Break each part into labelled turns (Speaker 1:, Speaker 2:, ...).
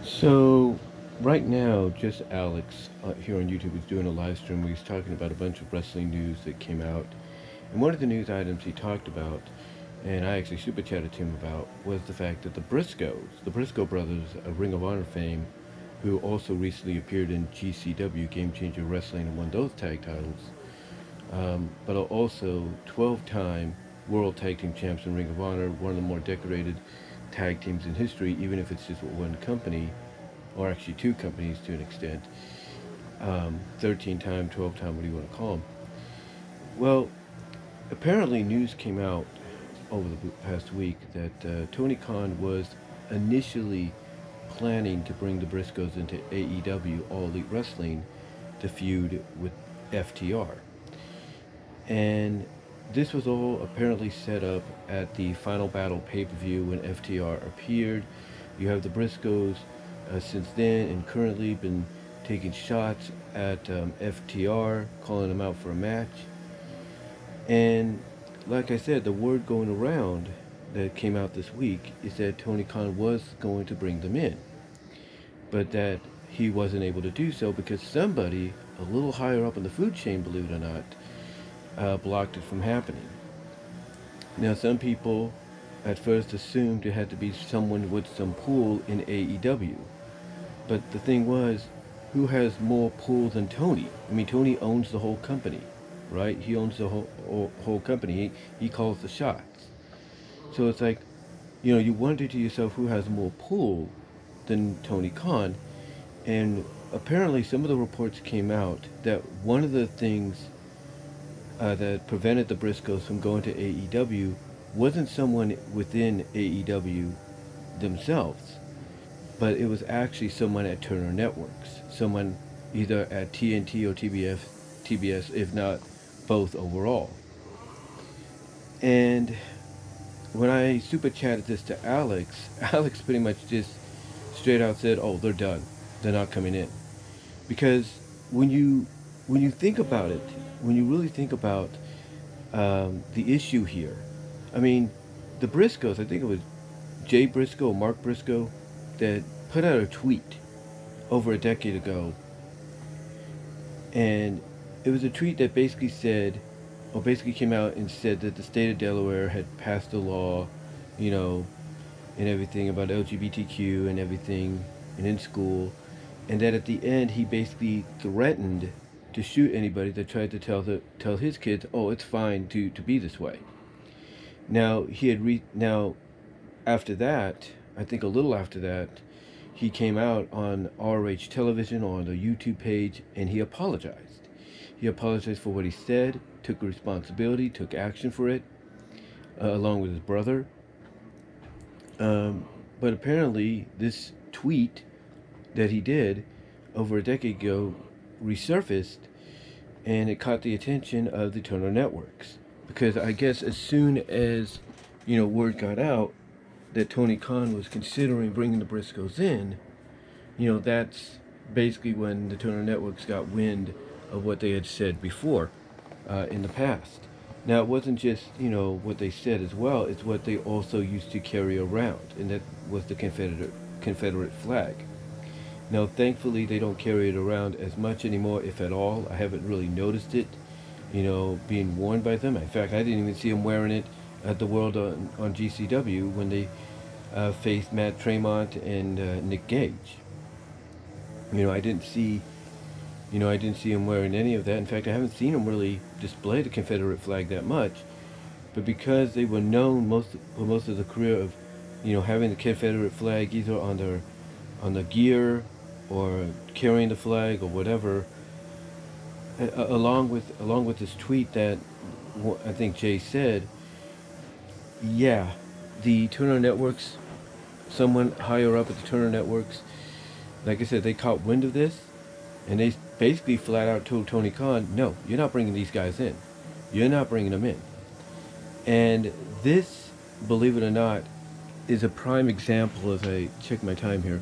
Speaker 1: So, right now, just Alex here on YouTube is doing a live stream where he's talking about a bunch of wrestling news that came out. And one of the news items he talked about, and I actually super chatted to him about, was the fact that the Briscoes, the Briscoe brothers of Ring of Honor fame, who also recently appeared in GCW, Game Changer Wrestling, and won those tag titles, but are also 12-time World Tag Team Champs in Ring of Honor, one of the more decorated tag teams in history, even if it's just one company, or actually two companies to an extent. 13 time, 12 time, what do you want to call them? Well, apparently news came out over the past week that Tony Khan was initially planning to bring the Briscoes into AEW, All Elite Wrestling, to feud with FTR. And this was all apparently set up at the Final Battle pay-per-view when FTR appeared. You have the Briscoes since then and currently been taking shots at FTR, calling them out for a match. And like I said, the word going around that came out this week is that Tony Khan was going to bring them in, but that he wasn't able to do so because somebody a little higher up in the food chain, believe it or not, blocked it from happening. Now, some people at first assumed it had to be someone with some pull in AEW. But the thing was, who has more pull than Tony? I mean, Tony owns the whole company, right? He owns the whole company. He calls the shots. So it's like, you wonder to yourself who has more pull than Tony Khan. And apparently some of the reports came out that one of the things that prevented the Briscoes from going to AEW wasn't someone within AEW themselves, but it was actually someone at Turner Networks, someone either at TNT or TBS, if not both overall. And when I super chatted this to Alex, Alex pretty much just straight out said, "Oh, they're done. They're not coming in." Because when you think about it, when you really think about the issue here, I mean, the Briscoes, I think it was Jay Briscoe, Mark Briscoe, that put out a tweet over a decade ago, and it was a tweet that basically said, or basically came out and said that the state of Delaware had passed a law, you know, and everything about LGBTQ and everything, and in school, and that at the end he basically threatened to shoot anybody that tried to tell his kids, oh, it's fine to be this way. Now now after that, I think a little after that, he came out on RH television or on the YouTube page and he apologized. He apologized for what he said, took responsibility, took action for it, along with his brother. But apparently, this tweet that he did over a decade ago resurfaced, and it caught the attention of the Turner Networks. Because I guess as soon as, word got out that Tony Khan was considering bringing the Briscoes in, that's basically when the Turner Networks got wind of what they had said before in the past. Now, it wasn't just, what they said as well, it's what they also used to carry around, and that was the Confederate flag. Now, thankfully, they don't carry it around as much anymore, if at all. I haven't really noticed it, being worn by them. In fact, I didn't even see them wearing it at the World on GCW when they faced Matt Tremont and Nick Gage. I didn't see, I didn't see him wearing any of that. In fact, I haven't seen him really display the Confederate flag that much. But because they were known for most of the career of, having the Confederate flag either on the gear or carrying the flag or whatever, along with this tweet that I think Jay said, yeah, the Turner Networks, someone higher up at the Turner Networks, like I said, they caught wind of this, and they basically flat out told Tony Khan, no, you're not bringing these guys in. You're not bringing them in. And this, believe it or not, is a prime example, as I check my time here,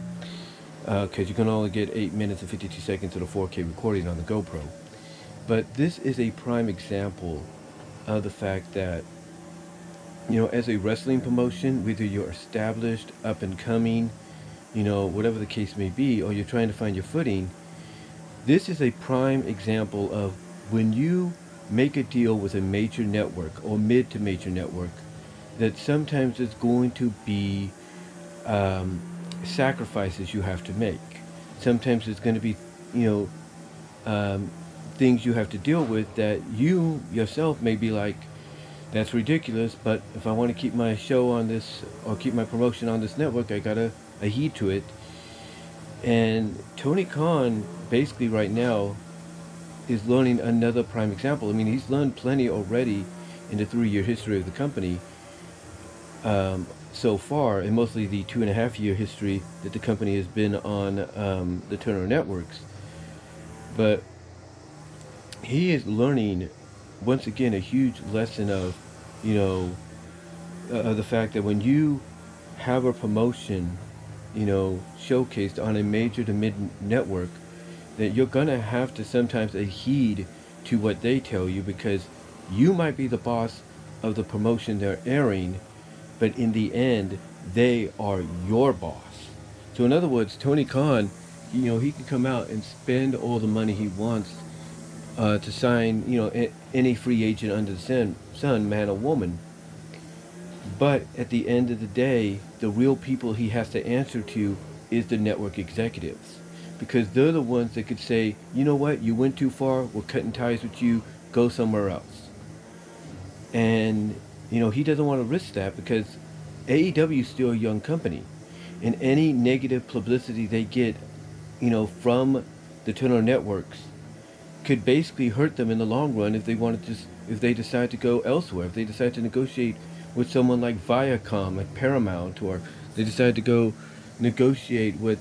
Speaker 1: because you can only get 8 minutes and 52 seconds of the 4K recording on the GoPro. But this is a prime example of the fact that, as a wrestling promotion, whether you're established, up and coming, whatever the case may be, or you're trying to find your footing, this is a prime example of when you make a deal with a major network or mid to major network, that sometimes it's going to be um, sacrifices you have to make. Sometimes it's going to be, you know, things you have to deal with that you yourself may be like, that's ridiculous, but if I want to keep my show on this or keep my promotion on this network, I gotta adhere to it. And Tony Khan basically right now is learning another prime example. I mean, he's learned plenty already in the 3-year history of the company so far, and mostly the 2.5-year history that the company has been on the Turner Networks. But he is learning, once again, a huge lesson of, you know, the fact that when you have a promotion, showcased on a major to mid network, that you're gonna have to sometimes adhere to what they tell you, because you might be the boss of the promotion they're airing, but in the end, they are your boss. So in other words, Tony Khan, he can come out and spend all the money he wants to sign, any free agent under the sun, man or woman. But at the end of the day, the real people he has to answer to is the network executives. Because they're the ones that could say, you know what, you went too far, we're cutting ties with you, go somewhere else. And, he doesn't want to risk that, because AEW is still a young company. And any negative publicity they get, from the Turner Networks could basically hurt them in the long run if they decide to go elsewhere, if they decide to negotiate with someone like Viacom at Paramount, or they decide to go negotiate with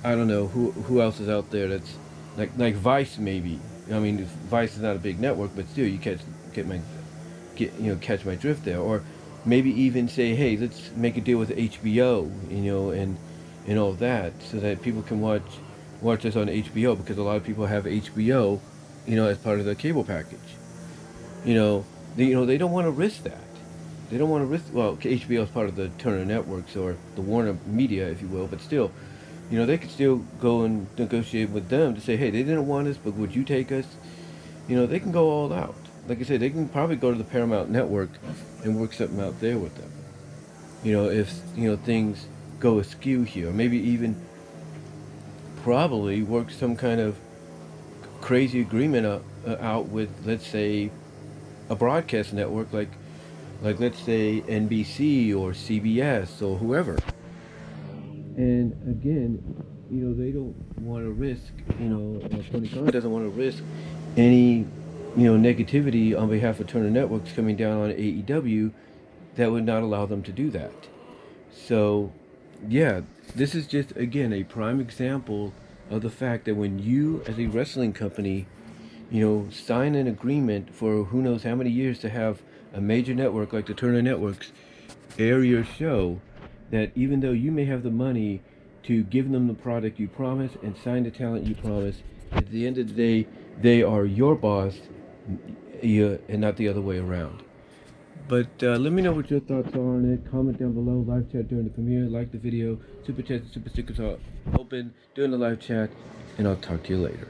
Speaker 1: I don't know who else is out there that's like Vice maybe. I mean, Vice is not a big network, but still you catch my drift there. Or maybe even say, hey, let's make a deal with HBO, and all that, so that people can watch us on HBO, because a lot of people have HBO, as part of their cable package. They don't want to risk that. They don't want to risk. Well, HBO is part of the Turner Networks, or the WarnerMedia, if you will, but still, they could still go and negotiate with them to say, hey, they didn't want us, but would you take us? They can go all out. Like I said, they can probably go to the Paramount Network and work something out there with them. If things go askew here, or maybe even probably work some kind of crazy agreement out with, let's say, a broadcast network like let's say NBC or CBS or whoever. And again, they don't want to risk, Tony Khan doesn't want to risk any, negativity on behalf of Turner Networks coming down on AEW that would not allow them to do that. So, yeah, this is just, again, a prime example of the fact that when you, as a wrestling company, sign an agreement for who knows how many years to have a major network like the Turner Networks air your show, that even though you may have the money to give them the product you promise and sign the talent you promise, at the end of the day, they are your boss, and not the other way around. But let me know what your thoughts are on it. Comment down below. Live chat during the premiere. Like the video. Super chats and super stickers are open during the live chat. And I'll talk to you later.